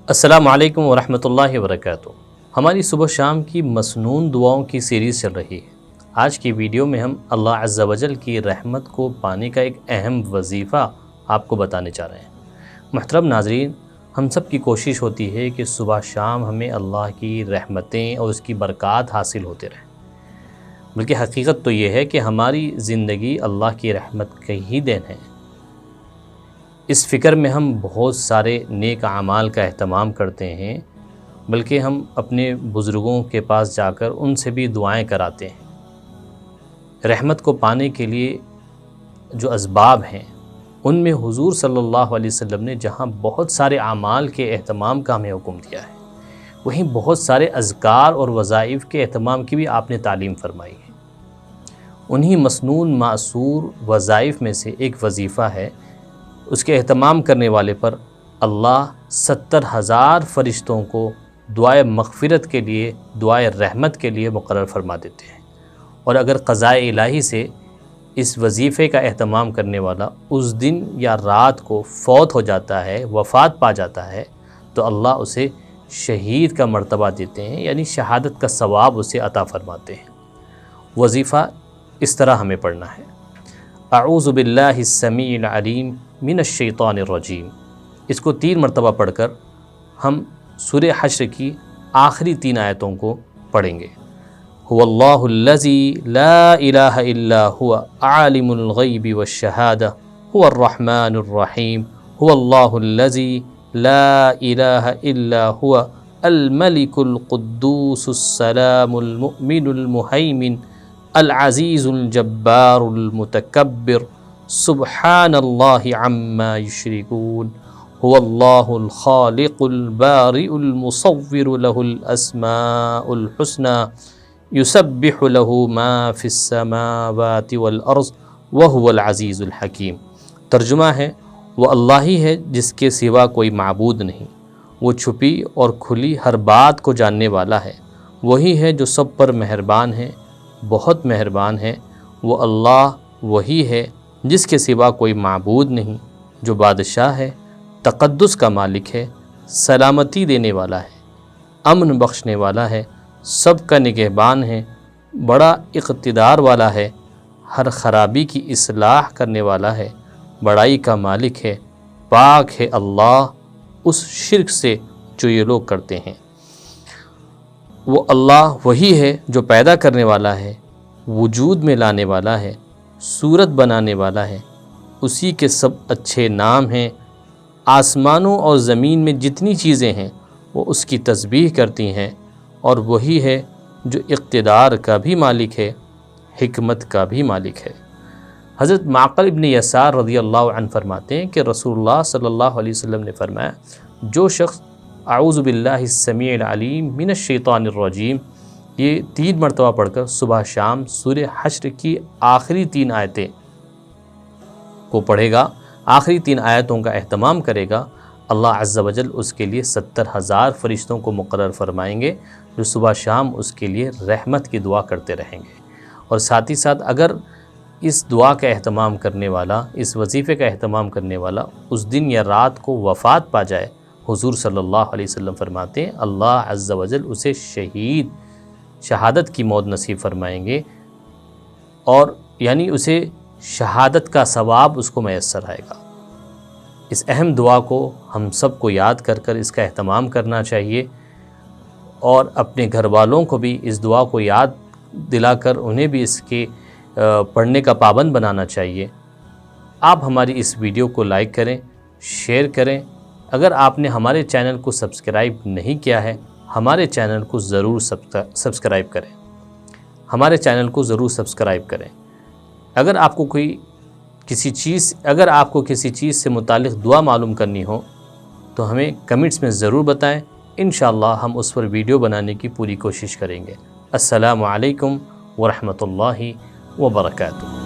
السلام علیکم ورحمۃ اللہ وبرکاتہ۔ ہماری صبح شام کی مسنون دعاؤں کی سیریز چل رہی ہے۔ آج کی ویڈیو میں ہم اللہ عز و جل کی رحمت کو پانے کا ایک اہم وظیفہ آپ کو بتانے چاہ رہے ہیں۔ محترم ناظرین، ہم سب کی کوشش ہوتی ہے کہ صبح شام ہمیں اللہ کی رحمتیں اور اس کی برکات حاصل ہوتے رہیں، بلکہ حقیقت تو یہ ہے کہ ہماری زندگی اللہ کی رحمت کا ہی دین ہے۔ اس فکر میں ہم بہت سارے نیک اعمال کا اہتمام کرتے ہیں، بلکہ ہم اپنے بزرگوں کے پاس جا کر ان سے بھی دعائیں کراتے ہیں۔ رحمت کو پانے کے لیے جو اسباب ہیں ان میں حضور صلی اللہ علیہ وسلم نے جہاں بہت سارے اعمال کے اہتمام کا ہمیں حکم دیا ہے، وہیں بہت سارے اذکار اور وظائف کے اہتمام کی بھی آپ نے تعلیم فرمائی ہے۔ انہی مسنون معصور وظائف میں سے ایک وظیفہ ہے، اس کے اہتمام کرنے والے پر اللہ 70,000 فرشتوں کو دعائے مغفرت کے لیے، دعائے رحمت کے لیے مقرر فرما دیتے ہیں۔ اور اگر قضاء الہی سے اس وظیفے کا اہتمام کرنے والا اس دن یا رات کو فوت ہو جاتا ہے، وفات پا جاتا ہے، تو اللہ اسے شہید کا مرتبہ دیتے ہیں، یعنی شہادت کا ثواب اسے عطا فرماتے ہیں۔ وظیفہ اس طرح ہمیں پڑھنا ہے: اعوذ باللہ السمیع العلیم من الشیطان الرجیم۔ اس کو 3 مرتبہ پڑھ کر ہم سورہ حشر کی آخری 3 آیتوں کو پڑھیں گے۔ هو اللہ الذی لا الہ الا هو عالم الغیب والشہادہ هو الرحمن الرحیم هو اللہ الذی لا الہ الا هو الملک القدوس السلام المؤمن المہیمن العزیز الجبار المتکبر سبحان اللہ عما یشرکون هو اللہ الخالق البارئ المصور له الاسماء الحسنى یسبح له ما فی السماوات والارض وهو العزیز الحکیم۔ ترجمہ ہے: وہ اللہ ہی ہے جس کے سوا کوئی معبود نہیں، وہ چھپی اور کھلی ہر بات کو جاننے والا ہے، وہی ہے جو سب پر مہربان ہے، بہت مہربان ہے۔ وہ اللہ وہی ہے جس کے سوا کوئی معبود نہیں، جو بادشاہ ہے، تقدس کا مالک ہے، سلامتی دینے والا ہے، امن بخشنے والا ہے، سب کا نگہبان ہے، بڑا اقتدار والا ہے، ہر خرابی کی اصلاح کرنے والا ہے، بڑائی کا مالک ہے، پاک ہے اللہ اس شرک سے جو یہ لوگ کرتے ہیں۔ وہ اللہ وہی ہے جو پیدا کرنے والا ہے، وجود میں لانے والا ہے، صورت بنانے والا ہے، اسی کے سب اچھے نام ہیں۔ آسمانوں اور زمین میں جتنی چیزیں ہیں وہ اس کی تسبیح کرتی ہیں، اور وہی ہے جو اقتدار کا بھی مالک ہے، حکمت کا بھی مالک ہے۔ حضرت معقل ابن یسار رضی اللہ عنہ فرماتے ہیں کہ رسول اللہ صلی اللہ علیہ وسلم نے فرمایا، جو شخص اعوذ باللہ السمیع العلیم من الشیطان الرجیم یہ 3 مرتبہ پڑھ کر صبح شام سورہ حشر کی آخری 3 آیتیں کو پڑھے گا، آخری 3 آیتوں کا اہتمام کرے گا، اللہ عز و جل اس کے لیے 70,000 فرشتوں کو مقرر فرمائیں گے جو صبح شام اس کے لیے رحمت کی دعا کرتے رہیں گے۔ اور ساتھ ہی ساتھ اگر اس دعا کا اہتمام کرنے والا، اس وظیفے کا اہتمام کرنے والا اس دن یا رات کو وفات پا جائے، حضور صلی اللہ علیہ وسلم فرماتے ہیں اللہ عز و جل اسے شہادت کی موت نصیب فرمائیں گے، اور یعنی اسے شہادت کا ثواب اس کو میسر آئے گا۔ اس اہم دعا کو ہم سب کو یاد کر کر اس کا اہتمام کرنا چاہیے، اور اپنے گھر والوں کو بھی اس دعا کو یاد دلا کر انہیں بھی اس کے پڑھنے کا پابند بنانا چاہیے۔ آپ ہماری اس ویڈیو کو لائک کریں، شیئر کریں۔ اگر آپ نے ہمارے چینل کو سبسکرائب نہیں کیا ہے، ہمارے چینل کو ضرور سبسکرائب کریں، ہمارے چینل کو ضرور سبسکرائب کریں۔ اگر آپ کو کسی چیز سے متعلق دعا معلوم کرنی ہو تو ہمیں کمنٹس میں ضرور بتائیں، انشاءاللہ ہم اس پر ویڈیو بنانے کی پوری کوشش کریں گے۔ السلام علیکم ورحمۃ اللہ وبرکاتہ۔